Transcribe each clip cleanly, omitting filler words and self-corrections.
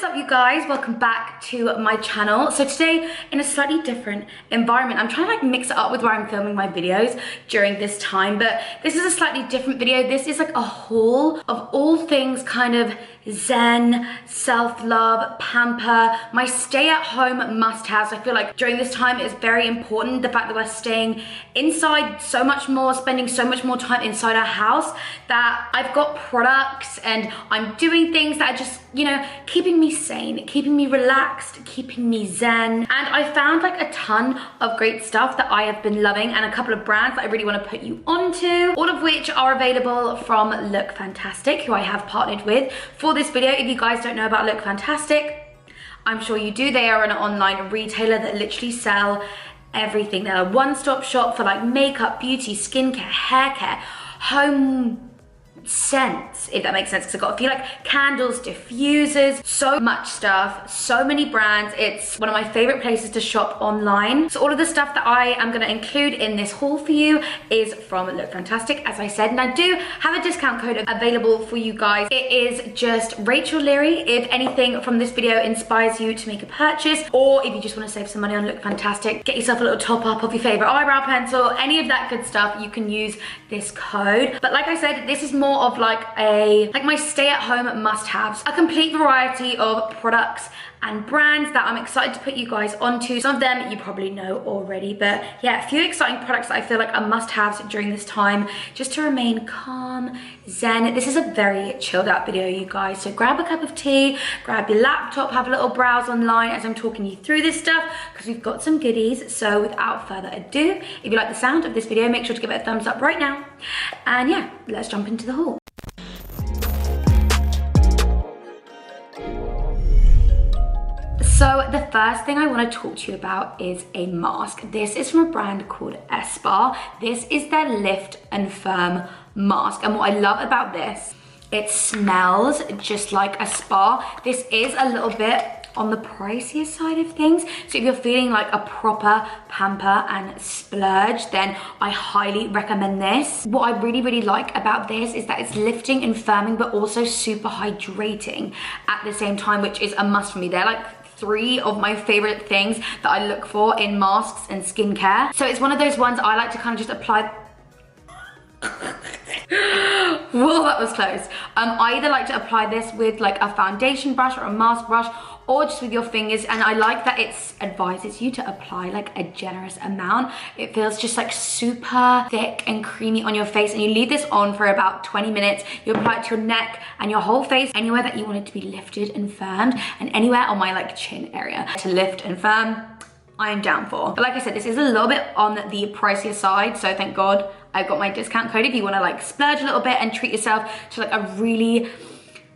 up you guys? Welcome back to my channel. So today in a slightly different environment, I'm trying to like mix it up with where I'm filming my videos during this time, but this is a slightly different video. This is like a haul of all things kind of zen, self-love, pamper, my stay-at-home must-haves. I feel like during this time it's very important, the fact that we're staying inside so much more, spending so much more time inside our house, that I've got products and I'm doing things that are just, you know, keeping me sane, keeping me relaxed, keeping me zen. And I found like a ton of great stuff that I have been loving and a couple of brands that I really want to put you onto, all of which are available from Look Fantastic, who I have partnered with for this video. If you guys don't know about Look Fantastic, I'm sure you do. They are an online retailer that literally sell everything. They're a one-stop shop for like makeup, beauty, skincare, hair care, home scents, if that makes sense, because I've got a few like candles, diffusers, so much stuff, so many brands. It's one of my favorite places to shop online. So all of the stuff that I am going to include in this haul for you is from Look Fantastic, as I said, and I do have a discount code available for you guys. It is just Rachel Leary. If anything from this video inspires you to make a purchase, or if you just want to save some money on Look Fantastic, get yourself a little top up of your favorite eyebrow pencil, any of that good stuff, you can use this code. But like I said, this is more of like my stay-at-home must-haves, a complete variety of products and brands that I'm excited to put you guys onto. Some of them you probably know already, but yeah, a few exciting products that I feel like are must-haves during this time, just to remain calm, zen. This is a very chilled out video, you guys, so grab a cup of tea, grab your laptop, have a little browse online as I'm talking you through this stuff, because we've got some goodies. So without further ado, if you like the sound of this video, make sure to give it a thumbs up right now, and yeah, let's jump into the haul. So the first thing I want to talk to you about is a mask. This is from a brand called Spa. This is their Lift and Firm mask. And what I love about this, it smells just like a spa. This is a little bit on the pricier side of things. So if you're feeling like a proper pamper and splurge, then I highly recommend this. What I really, really like about this is that it's lifting and firming, but also super hydrating at the same time, which is a must for me. They're like three of my favorite things that I look for in masks and skincare. So it's one of those ones I like to kind of just apply. Whoa, that was close. I either like to apply this with like a foundation brush or a mask brush, or just with your fingers, and I like that it advises you to apply like a generous amount. It feels just like super thick and creamy on your face, and you leave this on for about 20 minutes. You apply it to your neck and your whole face, anywhere that you want it to be lifted and firmed, and anywhere on my like chin area to lift and firm, I am down for. But like I said, this is a little bit on the pricier side, so thank God I've got my discount code if you want to like splurge a little bit and treat yourself to like a really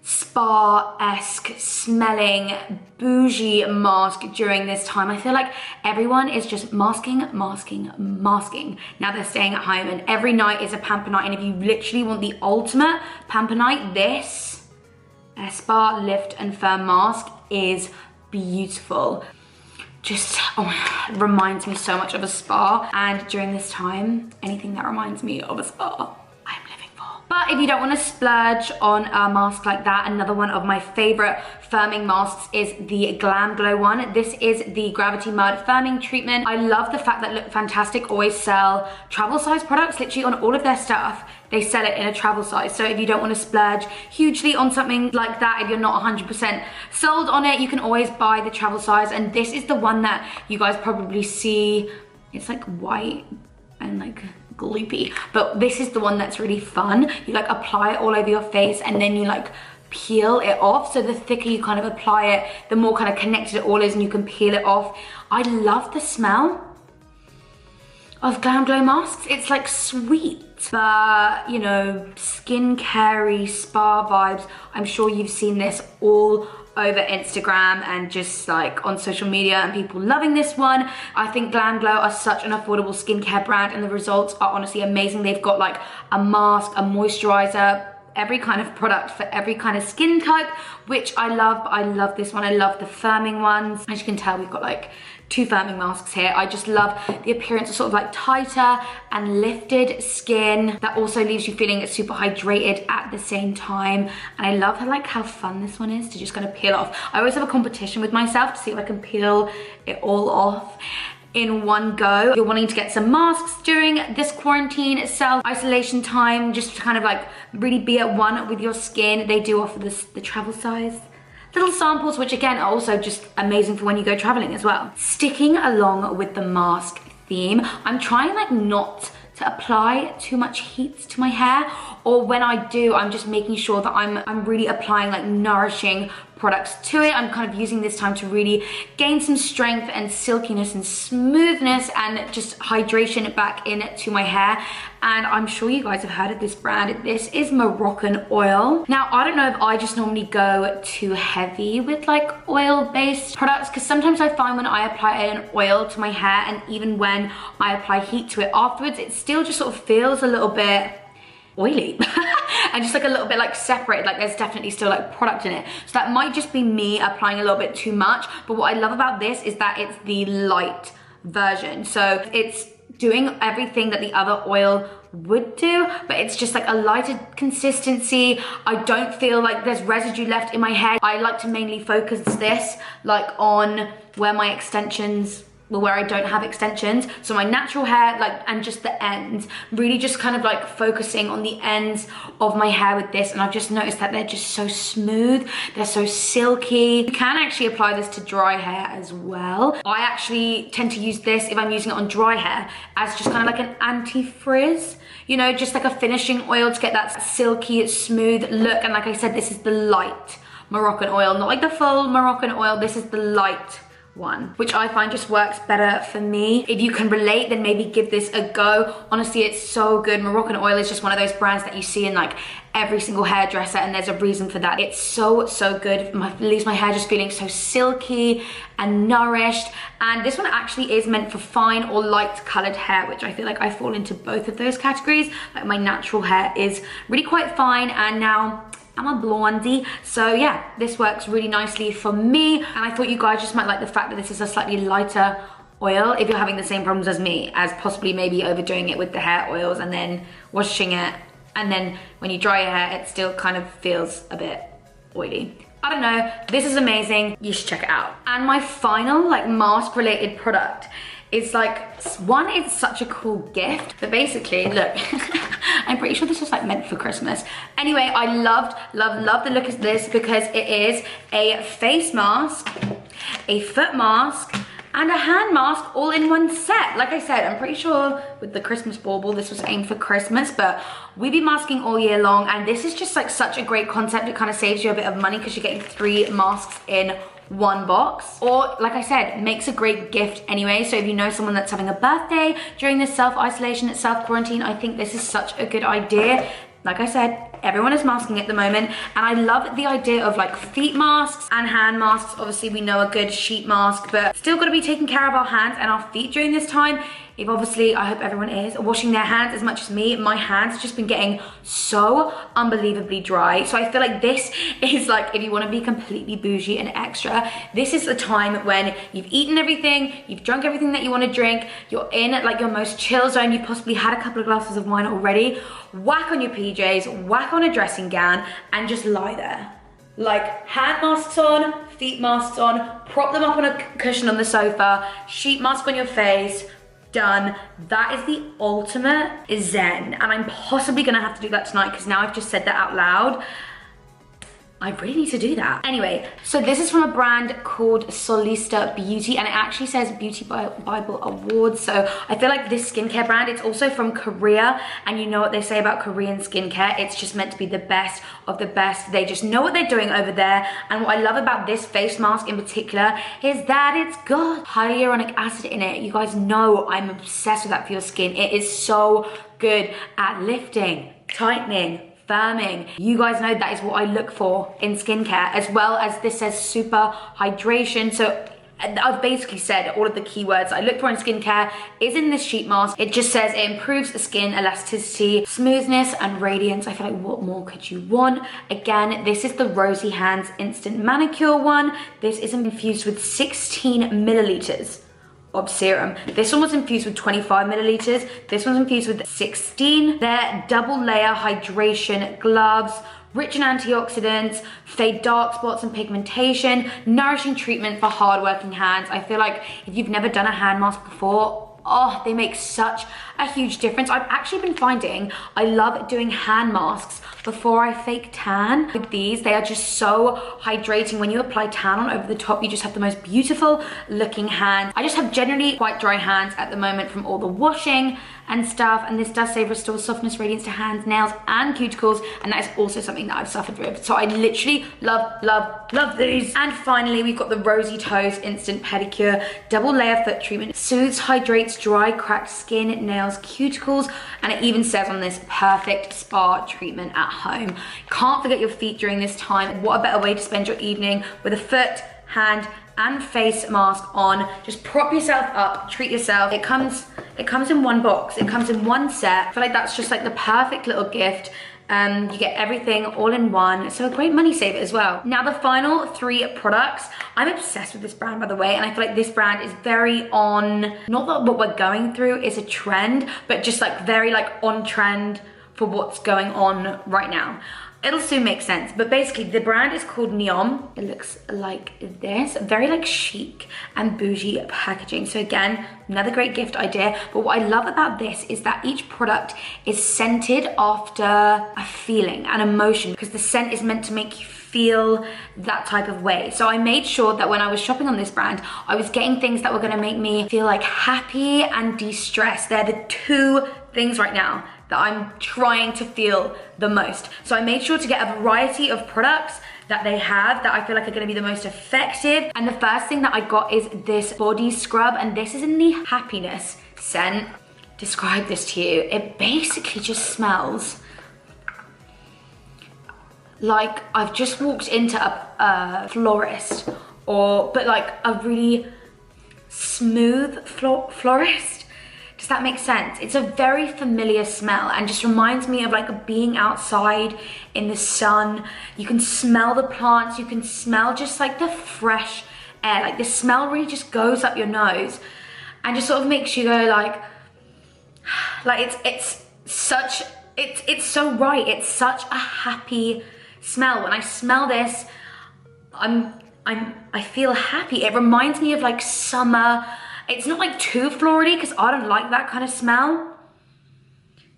spa-esque smelling bougie mask during this time. I feel like everyone is just masking now they're staying at home, and every night is a pamper night. And if you literally want the ultimate pamper night, this Spa Lift and Firm mask is beautiful. Just, oh my God, it reminds me so much of a spa, and during this time, anything that reminds me of a spa, I'm living for. But if you don't want to splurge on a mask like that, another one of my favorite firming masks is the Glam Glow one. This is the Gravity Mud Firming Treatment. I love the fact that Look Fantastic always sell travel size products. Literally on all of their stuff, they sell it in a travel size. So if you don't want to splurge hugely on something like that, if you're not 100% sold on it, you can always buy the travel size. And this is the one that you guys probably see. It's like white and like gloopy, but this is the one that's really fun. You like apply it all over your face, and then you like peel it off. So the thicker you kind of apply it, the more kind of connected it all is, and you can peel it off. I love the smell of Glam Glow masks. It's like sweet, but you know, skincare-y spa vibes. I'm sure you've seen this all over Instagram and just like on social media, and people loving this one. I think Glam Glow are such an affordable skincare brand, and the results are honestly amazing. They've got like a mask, a moisturizer, every kind of product for every kind of skin type, which I love. I love this one. I love the firming ones. As you can tell, we've got like 2 firming masks here. I just love the appearance of sort of like tighter and lifted skin that also leaves you feeling super hydrated at the same time. And I love how fun this one is to just kind of peel off. I always have a competition with myself to see if I can peel it all off in one go. If you're wanting to get some masks during this quarantine self-isolation time, just to kind of like really be at one with your skin, they do offer the travel size little samples, which again are also just amazing for when you go traveling as well. Sticking along with the mask theme, I'm trying like not to apply too much heat to my hair, or when I do, I'm just making sure that I'm really applying like nourishing products to it. I'm kind of using this time to really gain some strength and silkiness and smoothness and just hydration back into my hair. And I'm sure you guys have heard of this brand. This is Moroccan oil. Now, I don't know if I just normally go too heavy with like oil-based products, because sometimes I find when I apply an oil to my hair and even when I apply heat to it afterwards, it still just sort of feels a little bit oily and just like a little bit like separated, like there's definitely still like product in it. So that might just be me applying a little bit too much. But what I love about this is that it's the light version. So it's doing everything that the other oil would do, but it's just like a lighter consistency. I don't feel like there's residue left in my hair. I like to mainly focus this like on where my extensions, well, where I don't have extensions, so my natural hair, like, and just the ends, really just kind of like focusing on the ends of my hair with this. And I've just noticed that they're just so smooth, they're so silky. You can actually apply this to dry hair as well. I actually tend to use this, if I'm using it on dry hair, as just kind of like an anti-frizz, you know, just like a finishing oil to get that silky, smooth look. And like I said, this is the light Moroccan oil, not like the full Moroccan oil. This is the light one, which I find just works better for me. If you can relate, then maybe give this a go. Honestly, it's so good. Moroccan oil is just one of those brands that you see in like every single hairdresser, and there's a reason for that. It's so good. It leaves my hair just feeling so silky and nourished. And this one actually is meant for fine or light colored hair, which I feel like I fall into both of those categories. Like my natural hair is really quite fine, and now I'm a blondie, so yeah, this works really nicely for me. And I thought you guys just might like the fact that this is a slightly lighter oil if you're having the same problems as me, as possibly maybe overdoing it with the hair oils and then washing it, and then when you dry your hair, it still kind of feels a bit oily. I don't know, this is amazing. You should check it out. And my final like mask related product is like, one, it's such a cool gift, but basically, look, I'm pretty sure this was like meant for Christmas. Anyway, I love the look of this because it is a face mask, a foot mask, and a hand mask all in one set. Like I said, I'm pretty sure with the Christmas bauble, this was aimed for Christmas, but we be masking all year long, and this is just like such a great concept. It kind of saves you a bit of money because you're getting 3 masks in one box, or like I said, makes a great gift anyway. So if you know someone that's having a birthday during this self-isolation, self-quarantine, I think this is such a good idea. Like I said, everyone is masking at the moment, and I love the idea of like feet masks and hand masks. Obviously we know a good sheet mask, but still got to be taking care of our hands and our feet during this time. If obviously, I hope everyone is washing their hands as much as me. My hands have just been getting so unbelievably dry. So I feel like this is like, if you want to be completely bougie and extra, this is the time when you've eaten everything, you've drunk everything that you want to drink, you're in like your most chill zone, you've possibly had a couple of glasses of wine already, whack on your PJs, whack on a dressing gown, and just lie there. Like hand masks on, feet masks on, prop them up on a cushion on the sofa, sheet mask on your face, done. That is the ultimate zen, and I'm possibly gonna have to do that tonight because now I've just said that out loud. I really need to do that. Anyway, so this is from a brand called Solista Beauty, and it actually says Beauty Bible Awards. So I feel like this skincare brand, it's also from Korea, and you know what they say about Korean skincare, it's just meant to be the best of the best. They just know what they're doing over there. And what I love about this face mask in particular is that it's got hyaluronic acid in it. You guys know I'm obsessed with that for your skin. It is so good at lifting, tightening, firming. You guys know that is what I look for in skincare, as well as this says super hydration. So I've basically said all of the keywords I look for in skincare is in this sheet mask. It just says it improves the skin elasticity, smoothness, and radiance. I feel like what more could you want? Again, this is the Rosy Hands Instant Manicure one. This is infused with 16 milliliters of serum. This one was infused with 25 milliliters. This one's infused with 16. They're double layer hydration gloves, rich in antioxidants, fade dark spots and pigmentation, nourishing treatment for hardworking hands. I feel like if you've never done a hand mask before, oh, they make such a huge difference. I've actually been finding I love doing hand masks before I fake tan. With these, they are just so hydrating. When you apply tan on over the top, you just have the most beautiful looking hands. I just have generally quite dry hands at the moment from all the washing and stuff, and this does say restore softness, radiance to hands, nails, and cuticles, and that is also something that I've suffered with. So I literally love these. And finally, we've got the Rosy Toes Instant Pedicure Double Layer Foot Treatment. Soothes, hydrates dry, cracked skin, nails, cuticles, and it even says on this, perfect spa treatment at home. Can't forget your feet during this time. What a better way to spend your evening with a foot, hand, and face mask on. Just prop yourself up, treat yourself. It comes in one box, it comes in one set. I feel like that's just like the perfect little gift. You get everything all in one, so a great money saver as well. Now the final 3 products, I'm obsessed with this brand, by the way, and I feel like this brand is very on, not that what we're going through is a trend, but just like very like on trend for what's going on right now. It'll soon make sense, but basically the brand is called Neom. It looks like this, very like chic and bougie packaging. So again, another great gift idea. But what I love about this is that each product is scented after a feeling, an emotion, because the scent is meant to make you feel that type of way. So I made sure that when I was shopping on this brand, I was getting things that were gonna make me feel like happy and de-stressed. They're the 2 things right now that I'm trying to feel the most. So I made sure to get a variety of products that they have that I feel like are gonna be the most effective. And the first thing that I got is this body scrub, and this is in the Happiness scent. Describe this to you. It basically just smells like I've just walked into a florist, but like a really smooth florist. Does that make sense? It's a very familiar smell and just reminds me of like being outside in the sun. You can smell the plants, you can smell just like the fresh air. Like the smell really just goes up your nose and just sort of makes you go like it's so right. It's such a happy smell. When I smell this, I feel happy. It reminds me of like summer. It's not like too florally because I don't like that kind of smell.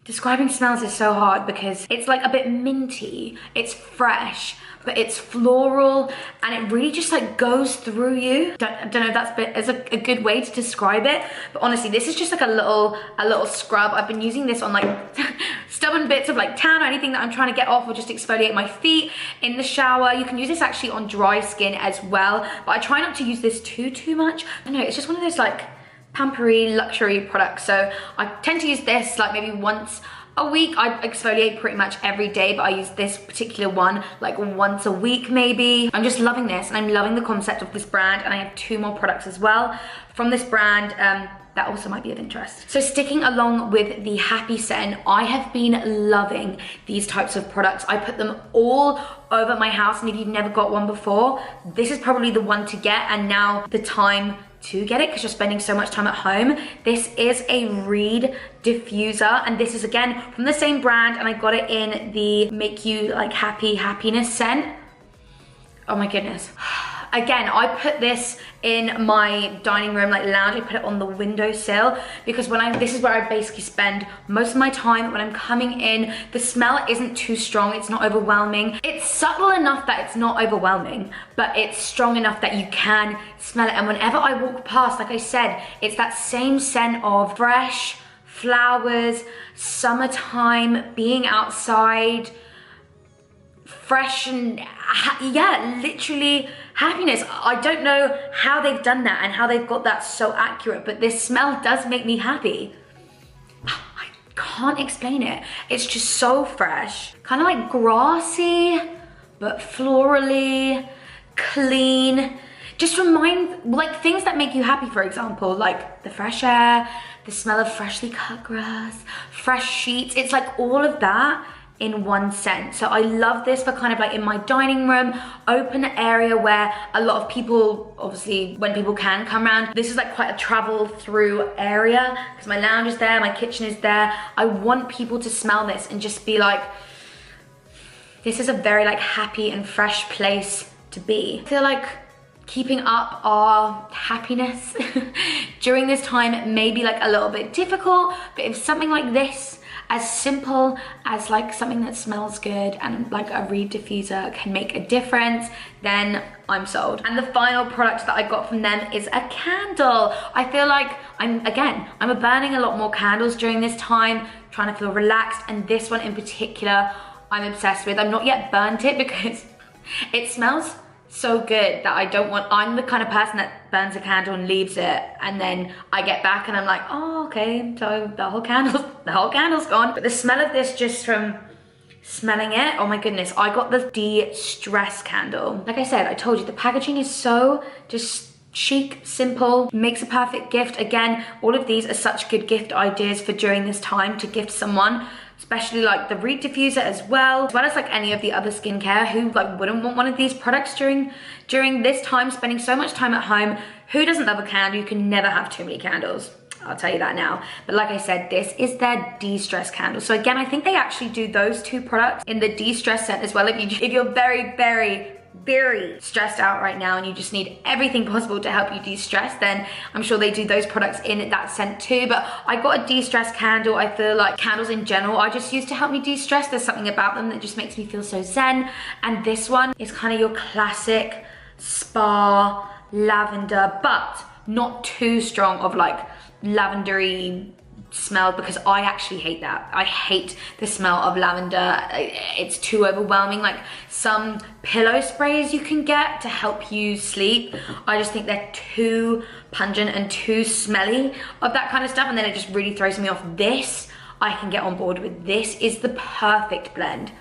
Describing smells is so hard because it's like a bit minty, it's fresh, but it's floral and it really just like goes through you. Don't know if that's a good way to describe it, but honestly, this is just like a little scrub. I've been using this on like stubborn bits of like tan or anything that I'm trying to get off or just exfoliate my feet in the shower. You can use this actually on dry skin as well, but I try not to use this too much. I don't know, it's just one of those like Pampering luxury products. So I tend to use this like maybe once a week. I exfoliate pretty much every day, but I use this particular one like once a week maybe. I'm just loving this and I'm loving the concept of this brand, and I have 2 more products as well from this brand that also might be of interest. So sticking along with the Happy scent, I have been loving these types of products. I put them all over my house, and if you've never got one before, this is probably the one to get, and now the time to get it because you're spending so much time at home. This is a Reed diffuser, and this is again from the same brand, and I got it in the Make You Like Happiness scent. Oh my goodness. Again, I put this in my dining room, like lounge. I put it on the windowsill because this is where I basically spend most of my time when I'm coming in. The smell isn't too strong, it's not overwhelming. It's subtle enough that it's not overwhelming, but it's strong enough that you can smell it. And whenever I walk past, like I said, it's that same scent of fresh flowers, summertime, being outside, fresh, and yeah, literally happiness. I don't know how they've done that and how they've got that so accurate, but this smell does make me happy. I can't explain it. It's just so fresh, kind of like grassy, but florally, clean. just remind, like things that make you happy, for example, like the fresh air, the smell of freshly cut grass, fresh sheets. It's like all of that in one scent. So I love this for kind of like in my dining room, open area where a lot of people, obviously when people can come around, this is like quite a travel through area because my lounge is there, my kitchen is there. I want people to smell this and just be like, this is a very like happy and fresh place to be. I feel like keeping up our happiness during this may be like a little bit difficult, but if something like this, as simple as like something that smells good and like a reed diffuser can make a difference, then I'm sold. And the final product that I got from them is a candle. I feel like I'm burning a lot more candles during this time, trying to feel relaxed, and this one in particular I'm obsessed with. I'm not yet burnt it because it smells so good that I'm the kind of person that burns a candle and leaves it, and then I get back and I'm like, oh, okay, so the whole candle's gone. But the smell of this, just from smelling it, oh my goodness. I got the de-stress candle. Like I said, I told you the packaging is so just chic, simple, makes a perfect gift. Again, all of these are such good gift ideas for during this time to gift someone, especially like the reed diffuser as well as like any of the other skincare. Who like wouldn't want one of these products during this time, spending so much time at home? Who doesn't love a candle? You can never have too many candles, I'll tell you that now. But like I said, this is their de-stress candle. So again, I think they actually do those two products in the de-stress scent as well. If you're very stressed out right now and you just need everything possible to help you de-stress, then I'm sure they do those products in that scent too. But I got a de-stress candle. I feel like candles in general I just use to help me de-stress. There's something about them that just makes me feel so zen, and this one is kind of your classic spa lavender, but not too strong of like lavendery smell, because I actually hate that. I hate the smell of lavender. It's too overwhelming. Like some pillow sprays you can get to help you sleep, I just think they're too pungent and too smelly of that kind of stuff, and then it just really throws me off. This I can get on board with. This is the perfect blend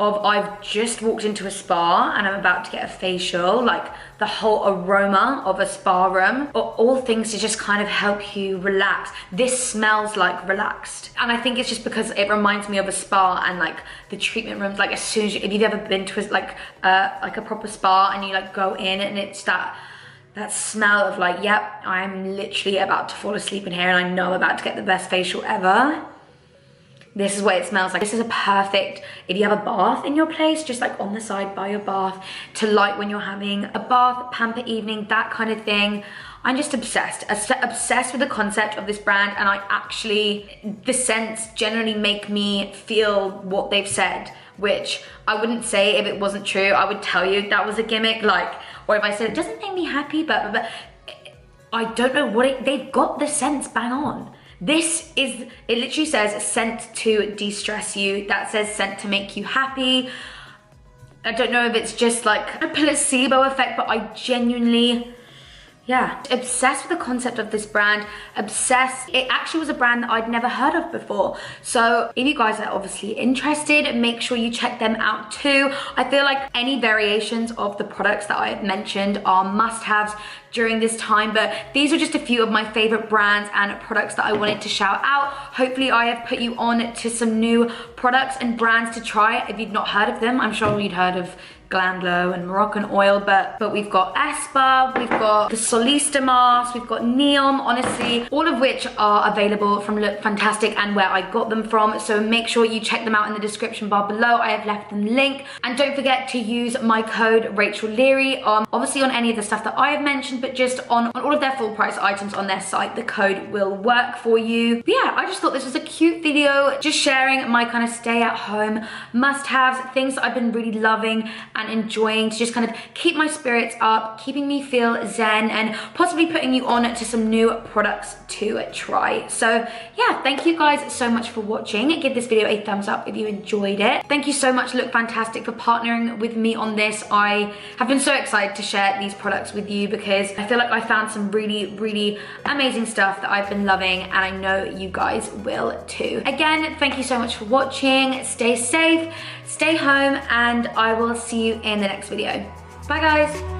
of I've just walked into a spa and I'm about to get a facial, like the whole aroma of a spa room, or all things to just kind of help you relax. This smells like relaxed. And I think it's just because it reminds me of a spa and like the treatment rooms. Like as soon as if you've ever been to like a proper spa and you like go in and it's that smell of like, yep, I'm literally about to fall asleep in here and I know I'm about to get the best facial ever. This is what it smells like. This is a perfect, if you have a bath in your place, just like on the side by your bath, to light when you're having a bath, pamper evening, that kind of thing. I'm just obsessed with the concept of this brand, and the scents generally make me feel what they've said, which I wouldn't say if it wasn't true. I would tell you that was a gimmick, like, or if I said it doesn't make me happy, but I don't know what they've got the scents bang on. This is, it literally says scent to de-stress you. That says scent to make you happy. I don't know if it's just like a placebo effect, but I genuinely, yeah, obsessed with the concept of this brand. Obsessed. It actually was a brand that I'd never heard of before. So if you guys are obviously interested, make sure you check them out too. I feel like any variations of the products that I have mentioned are must-haves during this time, but these are just a few of my favorite brands and products that I wanted to shout out. Hopefully I have put you on to some new products and brands to try if you've not heard of them. I'm sure you'd heard of Glam Glow and Moroccan Oil, but we've got Espa, we've got the Solista mask, we've got Neom, honestly, all of which are available from Look Fantastic and where I got them from. So make sure you check them out in the description bar below. I have left them link, and don't forget to use my code Rachel Leary, obviously on any of the stuff that I have mentioned, but just on all of their full price items on their site, the code will work for you. But yeah, I just thought this was a cute video, just sharing my kind of stay at home must-haves, things that I've been really loving and enjoying to just kind of keep my spirits up, keeping me feel zen, and possibly putting you on to some new products to try. So yeah, thank you guys so much for watching. Give this video a thumbs up if you enjoyed it. Thank you so much Look Fantastic for partnering with me on this. I have been so excited to share these products with you because I feel like I found some really amazing stuff that I've been loving, and I know you guys will too. Again, thank you so much for watching. Stay safe, stay home, and I will see you in the next video. Bye guys.